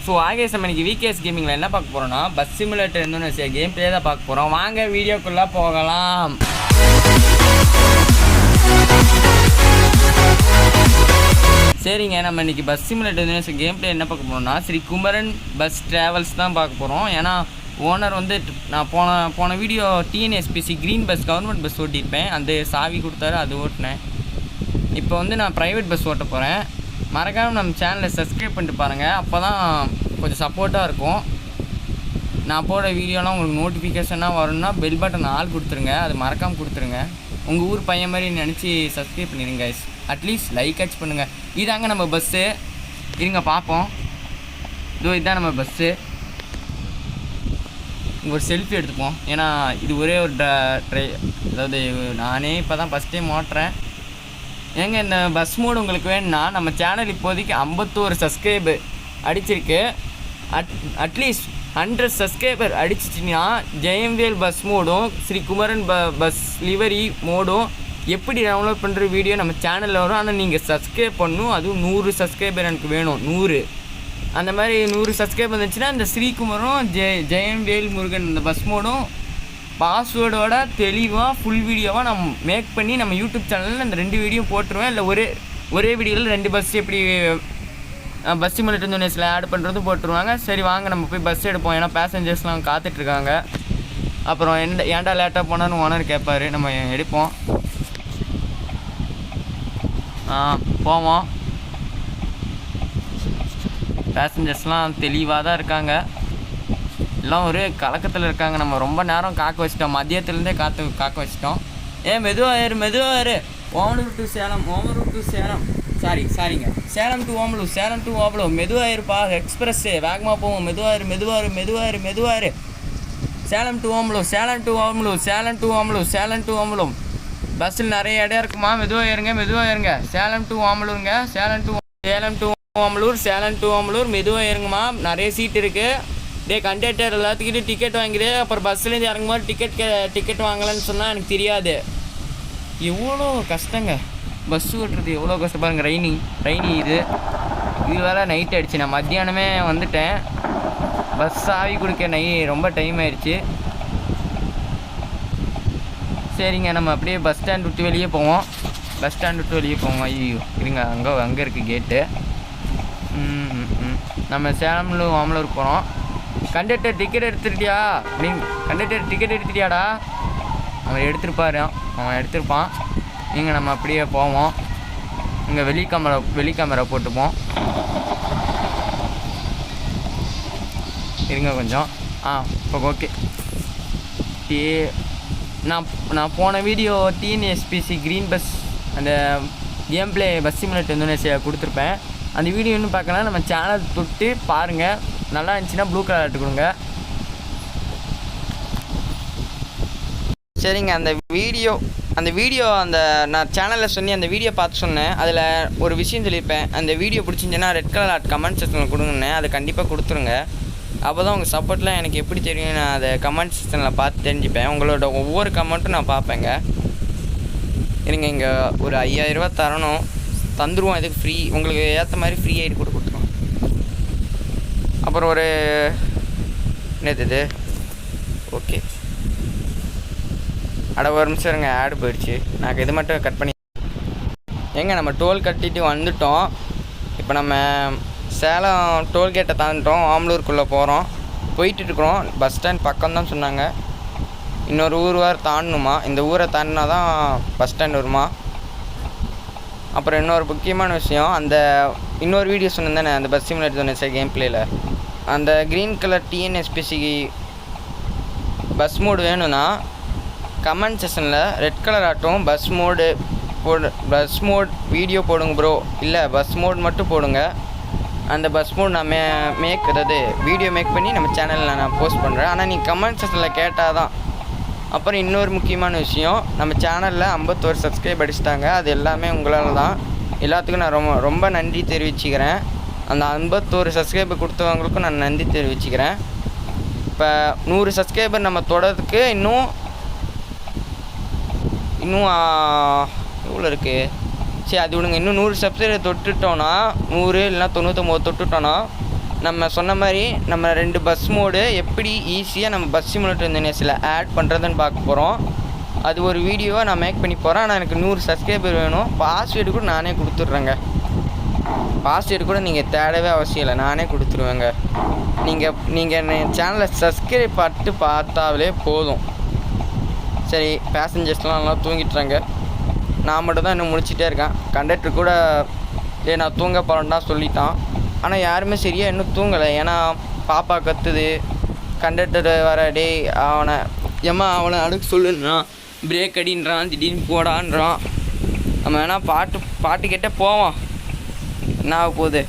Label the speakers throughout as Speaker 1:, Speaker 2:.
Speaker 1: So ஆகேஸ் நம்ம இன்றைக்கி VKS கேமிங்கில் என்ன பார்க்க போகிறோன்னா bus simulator Indonesia game play தான் பார்க்க போகிறோம். வாங்க வீடியோக்குள்ளே போகலாம். சரிங்க, நம்ம இன்றைக்கி bus simulator Indonesia game play என்ன பார்க்க போகிறோம்னா ஸ்ரீ குமரன் பஸ் ட்ராவல்ஸ் தான் பார்க்க போகிறோம். ஏன்னா ஓனர் வந்து நான் போன video TNSPC green bus government bus ஓட்டியிருப்பேன். அந்த சாவி கொடுத்தாரு, அது ஓட்டினேன். இப்போ வந்து நான் ப்ரைவேட் பஸ் ஓட்ட போகிறேன். மறக்காமல் நம்ம சேனலை சப்ஸ்கிரைப் பண்ணிட்டு பாருங்கள், அப்போ தான் கொஞ்சம் சப்போர்ட்டாக இருக்கும். நான் போட வீடியோலாம் உங்களுக்கு நோட்டிஃபிகேஷனாக வரணும்னா பெல் பட்டன் ஆள் கொடுத்துருங்க, அது மறக்காமல் கொடுத்துருங்க. உங்கள் ஊர் பையன் மாதிரி நினச்சி சப்ஸ்கிரைப் பண்ணிடுங்க கைஸ். அட்லீஸ்ட் லைக் ஆச்சு பண்ணுங்கள். இதாங்க நம்ம பஸ்ஸு, இருங்க பார்ப்போம். இதுதான் நம்ம பஸ்ஸு. இங்கே ஒரு செல்ஃபி எடுத்துப்போம். ஏன்னா இது ஒரே ஒரு அதாவது நானே இப்போ தான் ஃபஸ்ட் டைம் ஓட்டுறேன். ஏங்க இந்த பஸ் மோடு உங்களுக்கு வேணும்னா நம்ம சேனல் இப்போதைக்கு 51 சப்ஸ்கிரைபர் அடிச்சிருக்கு. அட்லீஸ்ட் 100 சப்ஸ்கிரைபர் அடிச்சிட்டிங்கன்னா ஜெயம்வேல் பஸ் மோடும் ஸ்ரீ குமரன் பஸ் லிவரி மோடும் எப்படி டவுன்லோட் பண்ணுற வீடியோ நம்ம சேனலில் வரும். ஆனால் நீங்கள் சப்ஸ்கிரைப் பண்ணணும். அதுவும் 100 சப்ஸ்கிரைபர் எனக்கு வேணும். 100 அந்த மாதிரி 100 சப்ஸ்கிரைபர் வந்துச்சுன்னா இந்த ஸ்ரீகுமரும் ஜெயம்வேல் முருகன் இந்த பஸ் மோடும் பாஸ்வேர்டோட தெளிவாக ஃபுல் வீடியோவாக நான் மேக் பண்ணி நம்ம யூடியூப் சேனலில் இந்த 2 வீடியோ போட்டுருவேன். இல்லை ஒரே வீடியோவில் 2 பஸ் எப்படி பஸ் சிமுலேட்டர் இந்தோனேசியாவில் ஆட் பண்ணுறதும் போட்டுருவாங்க. சரி வாங்க நம்ம போய் பஸ் எடுப்போம். ஏன்னா பேசஞ்சர்ஸ்லாம் காத்துட்ருக்காங்க. அப்புறம் ஏன்டா லேட்டாக போனான்னு ஓனர் கேட்பார். நம்ம எடுப்போம், போவோம். பேசஞ்சர்ஸ்லாம் தெளிவாக தான் இருக்காங்க. எல்லாம் ஒரு கலக்கத்தில் இருக்காங்க. நம்ம ரொம்ப நேரம் காக்க வச்சிட்டோம், மதியத்துலேருந்தே காக்க வச்சிட்டோம். மெதுவாக ஓமலூர் டு சேலம், ஓமலூர் டு சேலம், சாரிங்க சேலம் டு ஓமலூர், சேலம் டு ஓமலூர். மெதுவாக இருப்பா, எக்ஸ்பிரஸ்ஸு வேகமாக போவோம். மெதுவாக Salem to Omalur, Salem to Omalur, Salem to Omalur, Salem to Omalur. பஸ்ஸில் நிறைய இடம் இருக்குமா, மெதுவாக இருங்க. சேலம் டு ஓமலூருங்க, சேலம் டு ஓமலூர், சேலம் டு ஓமலூர். மெதுவாக இருங்கம்மா, நிறைய சீட் இருக்குது. கண்டக்டர் எல்லாத்துக்கிட்டையும் டிக்கெட் வாங்கிடு. அப்புறம் பஸ்லேருந்து இறங்கும்போது டிக்கெட் வாங்கலைன்னு சொன்னால் எனக்கு தெரியாது. எவ்வளோ கஷ்டங்க பஸ் ஓட்டுறது, எவ்வளோ கஷ்டம் பாருங்க. ரெய்னி இது வேறு நைட் ஆகிடுச்சு. நான் மத்தியானமே வந்துட்டேன். பஸ் ஆவி கொடுக்க ரொம்ப டைம் ஆயிடுச்சு. சரிங்க, நம்ம அப்படியே பஸ் ஸ்டாண்ட் விட்டு வெளியே போவோம். ஐயோ இருங்க, அங்கே இருக்குது கேட்டு. நம்ம சேலம்ல ஓமலூர் போகிறோம். கண்டக்டர் டிக்கெட் எடுத்துட்டியாடா? அவன் எடுத்திருப்பான். இங்கே நம்ம அப்படியே போவோம். இங்கே வெளி கேமரா போட்டுப்போம். இருங்க கொஞ்சம். இப்போ ஓகே. நான் போன வீடியோ டிஎன்எஸ்பிசி க்ரீன் பஸ் அந்த game play bus simulator Indonesia கொடுத்துருப்பேன். அந்த வீடியோ இன்னும் பார்க்கலாம். நம்ம சேனல் தொட்டு பாருங்கள். நல்லா இருந்துச்சுன்னா ப்ளூ கலர் ஆட்டு கொடுங்க. சரிங்க, அந்த வீடியோ நான் சேனலில் அந்த வீடியோ பார்த்து சொன்னேன். அதில் ஒரு விஷயம் சொல்லியிருப்பேன். அந்த வீடியோ பிடிச்சிருந்துச்சுன்னா ரெட் கலர் ஆட் கமெண்ட் செக்ஷனில் கொடுங்கண்ணே. அதை கண்டிப்பாக கொடுத்துருங்க. அப்போ தான் உங்கள் சப்போர்ட்லாம் எனக்கு எப்படி தெரியும், நான் அதை கமெண்ட் செக்ஷனில் பார்த்து தெரிஞ்சுப்பேன். உங்களோட ஒவ்வொரு கமெண்ட்டும் நான் பார்ப்பேங்க. இருங்க, இங்கே ஒரு 5000 ரூபா தரணும், தந்துடுவோம். இதுக்கு ஃப்ரீ, உங்களுக்கு ஏற்ற மாதிரி ஃப்ரீ ஐடி கொடுத்துருவோம். அப்புறம் ஒரு என்னது ஓகே, ஒரு நிமிஷம் இருங்க, ஆடு போயிடுச்சு. நான் இது மட்டும் கட் பண்ணி நம்ம டோல் கட்டிட்டு வந்துட்டோம். இப்போ நம்ம சேலம் டோல்கேட்டை தாண்டிட்டோம். ஓமலூருக்குள்ளே போயிட்டுருக்குறோம். பஸ் ஸ்டாண்ட் பக்கம்தான் சொன்னாங்க. இன்னொரு ஊர் தாண்டணுமா. இந்த ஊரை தாண்டினா தான் பஸ் ஸ்டாண்ட் வருமா. அப்புறம் இன்னொரு முக்கியமான விஷயம், இன்னொரு வீடியோ சொன்னேன் அந்த பஸ் சிமுலேட்டர் இந்தோனேசியா கேம் பிளேயில் அந்த க்ரீன் கலர் டிஎன்எஸ்பிசி பஸ் மோடு வேணும்னா கமெண்ட் செக்ஷனில் ரெட் கலர் ஆட்டும் பஸ் மோட் வீடியோ போடுங்க ப்ரோ. இல்லை பஸ் மோட் மட்டும் போடுங்க. அந்த பஸ் மோட் நான் வீடியோ மேக் பண்ணி நம்ம சேனலில் நான் போஸ்ட் பண்ணுறேன். ஆனால் நீங்கள் கமெண்ட் செக்ஷனில் கேட்டால் தான். அப்புறம் இன்னொரு முக்கியமான விஷயம், நம்ம சேனலில் 51 சப்ஸ்கிரைப் அடிச்சிட்டாங்க. அது எல்லாமே உங்களால் தான். எல்லாத்துக்கும் நான் ரொம்ப நன்றி தெரிவிச்சுக்கிறேன். அந்த 51 சப்ஸ்கிரைபர் கொடுத்தவங்களுக்கும் நான் நன்றி தெரிவிச்சுக்கிறேன். இப்போ 100 சப்ஸ்கிரைபர் நம்ம தொடர்றதுக்கு இன்னும் எவ்வளோ இருக்குது. சரி அது விடுங்க. இன்னும் 100 சப்ஸ்கிரைபர் தொட்டுட்டோன்னா 100 இல்லைனா 99 தொட்டுட்டோன்னா நம்ம சொன்ன மாதிரி நம்ம 2 பஸ் மோடு எப்படி ஈஸியாக நம்ம பஸ் சிமுலேட்டர் இந்த நெஸில் ஆட் பண்ணுறதுன்னு பார்க்க போகிறோம். அது ஒரு வீடியோவாக நான் மேக் பண்ணி போகிறேன். ஆனால் எனக்கு 100 சப்ஸ்கிரைபர் வேணும். பாஸ்வேர்டு கூட நானே கொடுத்துட்றேங்க. பாஸ்வேர்டு கூட நீங்கள் தேடவே அவசியம் இல்லை, நானே கொடுத்துருவேங்க. நீங்கள் என் சேனலை சப்ஸ்கிரைப் பார்த்தாலே போதும். சரி, பேசஞ்சர்ஸ்லாம் நல்லா தூங்கிட்டுறாங்க. நான் மட்டும் தான் இன்னும் முடிச்சிட்டே இருக்கேன். கண்டக்டர் கூட நான் தூங்க போகிறேன்டா சொல்லிட்டான். ஆனால் யாருமே சரியாக இன்னும் தூங்கலை. ஏன்னா பாப்பா கத்துது. கண்டக்டர் வர டே அவனை அடுக்க சொல்லுன்றான், பிரேக் அடின்றான், திடீர்னு போடான்றான். நம்ம வேணால் பாட்டு கேட்டே போவோம். என்ன ஆக போகுது?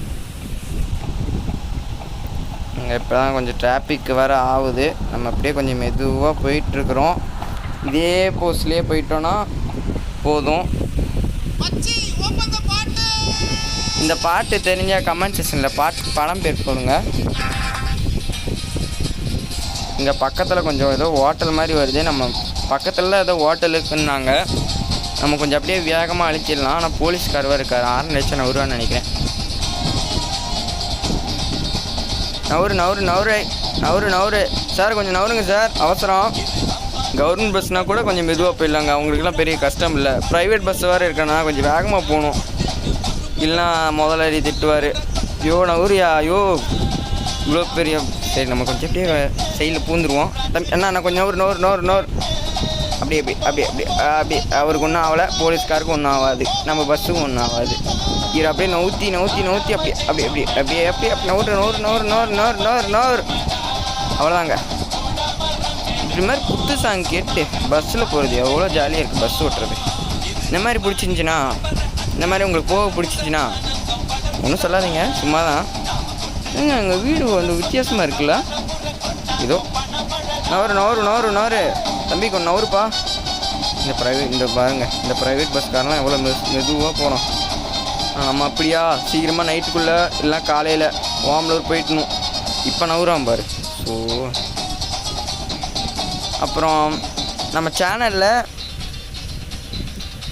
Speaker 1: இங்கே இப்போ தான் கொஞ்சம் டிராஃபிக் வேறு ஆகுது. நம்ம அப்படியே கொஞ்சம் மெதுவாக போயிட்டுருக்குறோம். இதே போஸ்ட்லேயே போயிட்டோன்னா போதும். இந்த பாட்டு தெரிஞ்ச கமெண்ட் செக்ஷனில் படம் பேர் போடுங்க. இங்கே பக்கத்தில் கொஞ்சம் ஏதோ ஹோட்டல் மாதிரி வருது. நம்ம பக்கத்தில் ஏதோ ஹோட்டல் இருக்குன்னாங்க. நம்ம கொஞ்சம் அப்படியே வேகமாக அழிச்சிடலாம். ஆனால் போலீஸ்காரவாக இருக்கார். 6 லட்சம் நவருவான்னு நினைக்கிறேன். நவரு சார், கொஞ்சம் நவருங்க சார், அவசரம். கவர்மெண்ட் பஸ்னால் கூட கொஞ்சம் மெதுவாக போயிடலாங்க. அவங்களுக்குலாம் பெரிய கஷ்டம் இல்லை. ப்ரைவேட் பஸ் வேறு இருக்கேன்னா கொஞ்சம் வேகமாக போகணும். இல்லைனா முதலாளி திட்டுவார். நவருயா இவ்வளோ பெரிய. சரி, நம்ம கொஞ்சம் அப்படியே சைடில் பூந்துருவோம். நான் கொஞ்சம் நோர் அப்படியே அவருக்கு ஒன்றும் ஆகலை, போலீஸ்காருக்கும் ஒன்றும் ஆகாது, நம்ம பஸ்ஸுக்கும் ஒன்றும் ஆகாது. இது அப்படியே நவுத்தி அப்படியே நோர் அவ்வளோதாங்க. இப்படி மாதிரி குத்து சாங் கேட்டு பஸ்ஸில் போகிறது எவ்வளோ ஜாலியாக இருக்குது. பஸ் ஓட்டுறது இந்த மாதிரி பிடிச்சிருந்துச்சின்னா, இந்த மாதிரி உங்களுக்கு போக பிடிச்சிச்சின்னா ஒன்றும் சொல்லாதீங்க, சும்மா தான். எங்கள் வீடு வந்து வித்தியாசமாக இருக்குல்ல. இதோ நவரு தம்பி, கொஞ்சம் நவருப்பா. இந்த ப்ரைவேட் பஸ்காரெலாம் எவ்வளோ மெதுவாக போகிறோம். நம்ம அப்படியா சீக்கிரமாக நைட்டுக்குள்ளே இல்லைனா காலையில் ஓமலூர் போயிட்டணும். இப்போ நவராம் பாரு. ஸோ அப்புறம் நம்ம சேனலில்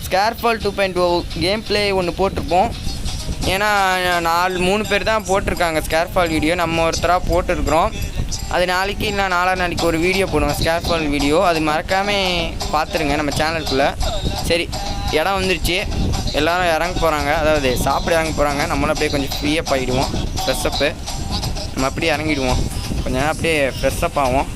Speaker 1: ஸ்கேர்ஃபால் 2.0 கேம் பிளே ஒன்று போட்டிருப்போம். ஏன்னா 3 பேர் தான் போட்டிருக்காங்க ஸ்கேர்ஃபால் வீடியோ. நம்ம ஒருத்தராக போட்டிருக்கிறோம். அது நாளைக்கு இல்லை நாளைக்கு ஒரு வீடியோ போடுவோம், ஸ்கேர்ஃபால் வீடியோ. அது மறக்காமல் பார்த்துருங்க நம்ம சேனலுக்குள்ளே. சரி, இடம் வந்துருச்சு. எல்லோரும் இறங்க போகிறாங்க, அதாவது சாப்பிட இறங்க போகிறாங்க. நம்மளும் அப்படியே கொஞ்சம் ஃப்ரீயாக போயிடுவோம். ஃப்ரெஷ்ஷப்பு நம்ம அப்படியே இறங்கிடுவோம். கொஞ்ச நேரம் அப்படியே ஃப்ரெஷ்ஷப் ஆகும்.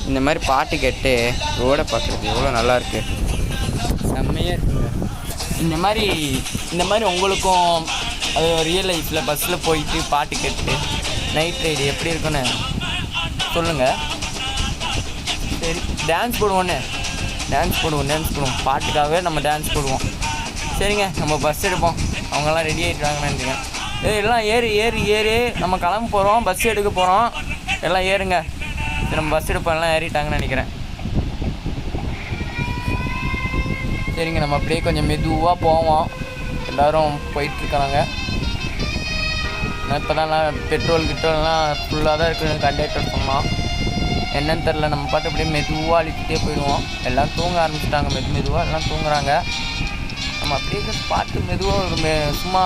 Speaker 1: இந்த மாதிரி பாட்டு கேட்டு ரோடை பார்க்குறது எவ்வளோ நல்லாயிருக்கு, செம்மையாக இருக்குங்க. இந்த மாதிரி உங்களுக்கும் அது ரியல் லைஃப்பில் பஸ்ஸில் போயிட்டு பாட்டு கேட்டு நைட் ரைடு எப்படி இருக்குன்னு சொல்லுங்கள். சரி, டான்ஸ் போடுவோம். பாட்டுக்காகவே நம்ம டான்ஸ் போடுவோம். சரிங்க, நம்ம பஸ் எடுப்போம். அவங்கெல்லாம் ரெடி ஆகிட்டுவாங்கன்னு நினைக்கிறேன். எல்லாம் ஏறு நம்ம கிளம்ப போகிறோம், பஸ் எடுக்க போகிறோம். எல்லாம் ஏறுங்க. நம்ம பஸ் எடுப்போம், எல்லாம் ஏறிட்டாங்கன்னு நினைக்கிறேன். சரிங்க, நம்ம அப்படியே கொஞ்சம் மெதுவாக போவோம். எல்லோரும் போயிட்டுருக்காங்க. இப்போ தான் பெட்ரோல்லாம் ஃபுல்லாக தான் இருக்குது. கண்டக்டர் சொன்னோம் என்னன்னு தெரில. நம்ம பாட்டு அப்படியே மெதுவாக அழிச்சிட்டே போயிடுவோம். எல்லாம் தூங்க ஆரம்பிச்சிட்டாங்க. மெதுவாக எல்லாம் தூங்குறாங்க. நம்ம அப்படியே பாட்டு மெதுவாக சும்மா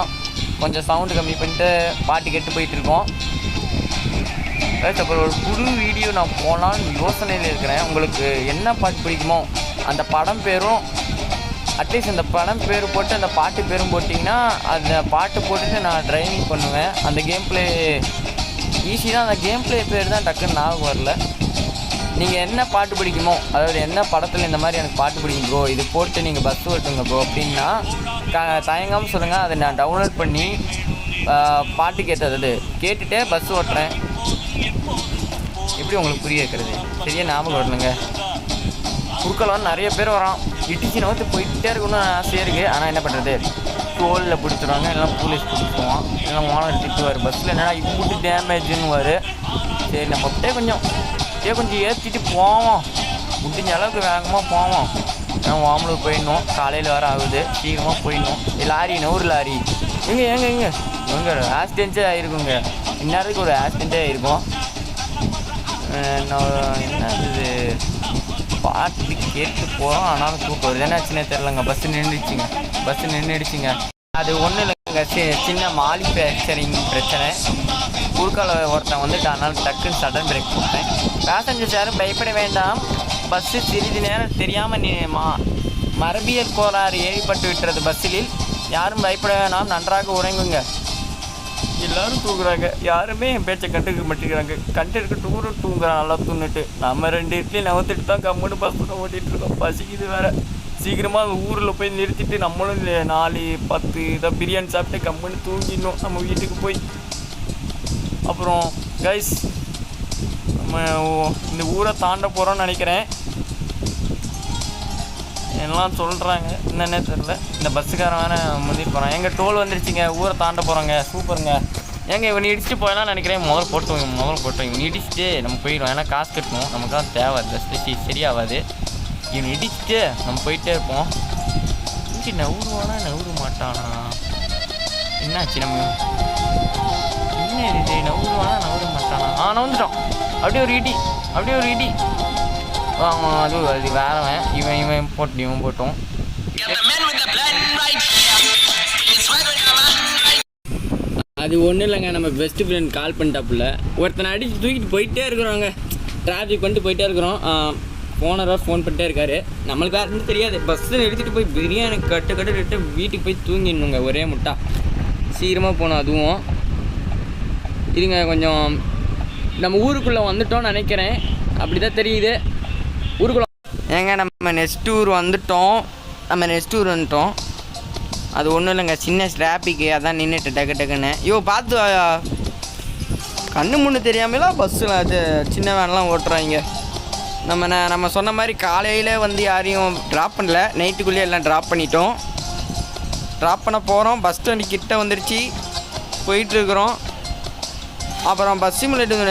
Speaker 1: கொஞ்சம் சவுண்டு கம்மி பண்ணிட்டு பாட்டு கேட்டு போயிட்டுருக்கோம். அப்புறம் ஒரு புது வீடியோ நான் போகலான்னு யோசனையில் இருக்கிறேன். உங்களுக்கு என்ன பாட்டு பிடிக்குமோ அந்த படம் பேரும், அட்லீஸ்ட் அந்த படம் பேர் போட்டு அந்த பாட்டு பேரும் போட்டிங்கன்னா அந்த பாட்டு போட்டுட்டு நான் ட்ரைவிங் பண்ணுவேன். அந்த கேம் பிளே ஈஸி தான். அந்த கேம் பிளே பேர் தான் டக்குன்னு ஞாபகம் வரல. நீங்கள் என்ன பாட்டு பிடிக்குமோ, அதாவது என்ன படத்தில் இந்த மாதிரி எனக்கு பாட்டு பிடிக்கும் ப்ரோ, இது போட்டு நீங்கள் பஸ் ஓட்டுங்க ப்ரோ அப்படின்னா தயங்காமல் சொல்லுங்கள். அதை நான் டவுன்லோட் பண்ணி பாட்டு கேட்டுகிட்டே பஸ் ஓட்டுறேன். எப்படி உங்களுக்கு புரிய வைக்கிறது? சரியா ஞாபகம் வரணுங்க. குறுக்கெல்லாம் நிறைய பேர் வரான். இடிச்சு நோத்து போயிட்டே இருக்கணும்னு ஆசையாக இருக்குது. ஆனால் என்ன பண்ணுறது, டோலில் பிடிச்சிடுவாங்க, எல்லாம் போலீஸ் பிடிச்சிடுவான், எல்லாம் ஓனர் திட்டுவார். பஸ்ஸில் என்னடா இப்படி டேமேஜுன்னு வரும். சரி, நம்ம அப்படியே கொஞ்சம் ஏற்றிட்டு போவோம். முடிஞ்ச அளவுக்கு வேகமாக போவோம். ஏன்னா ஓமலூர் போயிடணும். காலையில் வர ஆகுது, சீக்கிரமாக போயிடணும். லாரி நூறு லாரி எங்கே ஆக்சிடென்ட்டே ஆகிருக்குங்க. இந்நேரத்துக்கு ஒரு ஆக்சிடென்ட்டே ஆகிருக்கும். என்ன இது பாட்டு கேட்டு போகிறோம். ஆனாலும் தூக்கம் வருது. என்னாச்சுன்னே தெரிலங்க. பஸ்ஸு நின்றுடுச்சிங்க. அது ஒன்றும் இல்லைங்க, சின்ன மேனுஃபேக்சரிங் பிரச்சனை. குறுக்கால ஒருத்தன் வந்துட்டு அதனால் டக்குன்னு சடன் பிரேக் போட்டேன். பேசஞ்சர்ஸ் யாரும் பயப்பட வேண்டாம். பஸ்ஸு சிறிது நேரம் தெரியாமல் மரபியல் கோளாறு ஏற்பட்டு விட்டுறது. பஸ்ஸில் யாரும் பயப்பட வேணாம், நன்றாக உறங்குங்க. எல்லோரும் தூங்குறாங்க, யாருமே என் பேச்சை கண்டுக்க மாட்டேங்கிறாங்க. கண்டிருக்கு டூரு தூங்குறான் நல்லா தூண்டுட்டு. நம்ம 2 இட்லி நகர்த்துட்டு தான் கம்முன்னு பஸ்ஸில் ஓட்டிகிட்டு இருக்கோம். பசிக்குது வேறு. சீக்கிரமாக ஊரில் போய் நிறுத்திட்டு நம்மளும் 4-10 இதை பிரியாணி சாப்பிட்டு கம்முன்னு தூங்கிடணும் நம்ம வீட்டுக்கு போய். அப்புறம் கைஸ், நம்ம இந்த ஊரை தாண்ட போகிறோம்னு நினைக்கிறேன். எல்லாம் சொல்கிறாங்க, என்னன்னே தெரில. இந்த பஸ்ஸுக்காரன் வேறு முந்திட்டு போகிறான். எங்கள் டோல் வந்துருச்சுங்க, ஊரை தாண்ட போகிறோங்க. சூப்பருங்க. ஏங்க இவன் இடிச்சுட்டு போயலாம் நினைக்கிறேன். முதல்ல போட்டோம் இவன் இடிச்சுட்டு நம்ம போயிடுவோம். ஏன்னா காசு கட்டணும், நமக்கு தேவை. பஸ் சரியாகாது. இவன் இடிச்சுட்டு நம்ம போயிட்டே இருப்போம். இங்கே நவுருவானா நவுரு மாட்டானா? என்னாச்சு நம்ம என்ன இது? நவுருவானா நவுர மாட்டானா? நவுந்துட்டோம். அப்படியே ஒரு இடி. அது வேறவன். இவன் போட்டோம். அது ஒன்றும் இல்லைங்க, நம்ம பெஸ்ட் ஃப்ரெண்ட் கால் பண்ணிட்டாப்புல. ஒருத்தனை அடித்து தூக்கிட்டு போயிட்டே இருக்கிறோங்க. டிராஃபிக் பண்ணிட்டு போயிட்டே இருக்கிறோம். ஓனராக ஃபோன் பண்ணிட்டே இருக்காரு. நம்மளுக்கு யாருன்னு தெரியாது. பஸ்ஸில் எடுத்துகிட்டு போய் பிரியாணி கட்டு வீட்டுக்கு போய் தூங்கிடணுங்க ஒரே முட்டா. சீக்கிரமாக போகணும். அதுவும் இருங்க, கொஞ்சம் நம்ம ஊருக்குள்ளே வந்துட்டோம்னு நினைக்கிறேன். அப்படி தான் தெரியுது. ஊருக்குள்ளே ஏங்க நம்ம நெக்ஸ்ட் ஊர் வந்துட்டோம். அது ஒன்றும் இல்லைங்க, சின்ன டிராஃபிக்கு. அதான் நின்றுட்டு டக்குன்னு. பார்த்து கண்ணு முன்னு தெரியாமலாம் பஸ்ஸில் அது சின்ன வேன்லாம் ஓட்டுறாங்க. நம்ம சொன்ன மாதிரி காலையில் வந்து யாரையும் ட்ராப் பண்ணல. நைட்டுக்குள்ளேயே எல்லாம் ட்ராப் பண்ணிட்டோம். ட்ராப் பண்ண போகிறோம். பஸ் ஸ்டாண்டு கிட்ட வந்துருச்சு, போயிட்டுருக்குறோம். அப்புறம் பஸ் சிமுலேட்டர்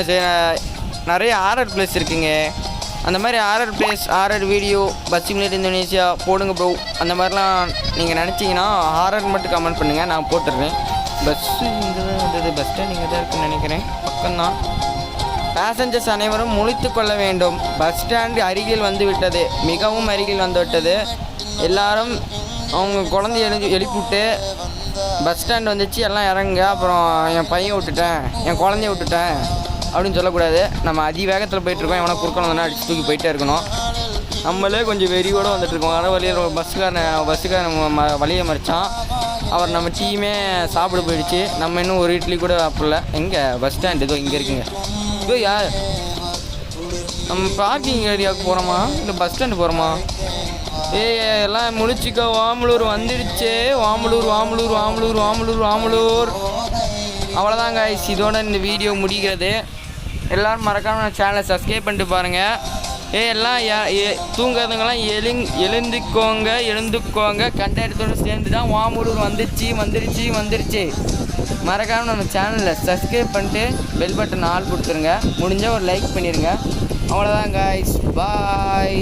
Speaker 1: நிறைய ஆர்ஆர் பிளேஸ் இருக்குங்க. அந்த மாதிரி RR place, RR video, bus simulator Indonesia போடுங்க ப்ரோ. அந்த மாதிரிலாம் நீங்கள் நினச்சிங்கன்னா ஆர்ஆர் மட்டும் கமெண்ட் பண்ணுங்கள், நான் போட்டுடுறேன். பஸ்ஸு இங்கே தான் வந்தது. பஸ் ஸ்டாண்ட் இங்கே தான் இருக்குன்னு நினைக்கிறேன், பக்கம்தான். பேசஞ்சர்ஸ் அனைவரும் முழித்து கொள்ள வேண்டும். பஸ் ஸ்டாண்டு அருகில் வந்து விட்டது, மிகவும் அருகில் வந்து விட்டது. எல்லாரும் அவங்க குழந்தைய எழுப்பிவிட்டு பஸ் ஸ்டாண்ட் வந்துச்சு, எல்லாம் இறங்குங்க. அப்புறம் என் பையன் விட்டுட்டேன், என் குழந்தைய விட்டுட்டேன் அப்படின்னு சொல்லக்கூடாது. நம்ம அதிவேகத்தில் போயிட்டுருக்கோம். எவனை குறுக்கணும் வந்தால் அடிச்சு தூக்கி போயிட்டே இருக்கணும். நம்மளே கொஞ்சம் வெறியோடு வந்துட்டுருக்கோம். ஆனால் வழியில் பஸ்ஸுக்காரன் வழியை மறைச்சான். அவர் நம்ம டீமே சாப்பிட போயிடுச்சு. நம்ம இன்னும் ஒரு இட்லி கூட சாப்பிடல. எங்கே பஸ் ஸ்டாண்ட்? இதோ இங்கே இருக்குங்க. இதோ யார்? நம்ம பார்க்கிங் ஏரியாவுக்கு போகிறோமா இல்லை பஸ் ஸ்டாண்டு போகிறோமா? எல்லாம் முழிச்சிக்க. வாமலூர் வந்துடுச்சு. வாமலூர். அவ்வளோதான் கைஸ், இதோட இந்த வீடியோ முடிகிறது. எல்லோரும் மறக்காமல் சேனலை சப்ஸ்கிரைப் பண்ணிட்டு பாருங்கள். எல்லாம் தூங்காதவங்களாம் எழுந்துக்கோங்க. கண்டக்டரோடு சேர்ந்து தான் வாமலூர் வந்துருச்சு. மறக்காமல் நம்ம சேனலில் சப்ஸ்கிரைப் பண்ணிட்டு பெல் பட்டன் ஆல் கொடுத்துருங்க. முடிஞ்சால் ஒரு லைக் பண்ணிடுங்க. அவ்வளோதான் கைஸ், பாய்.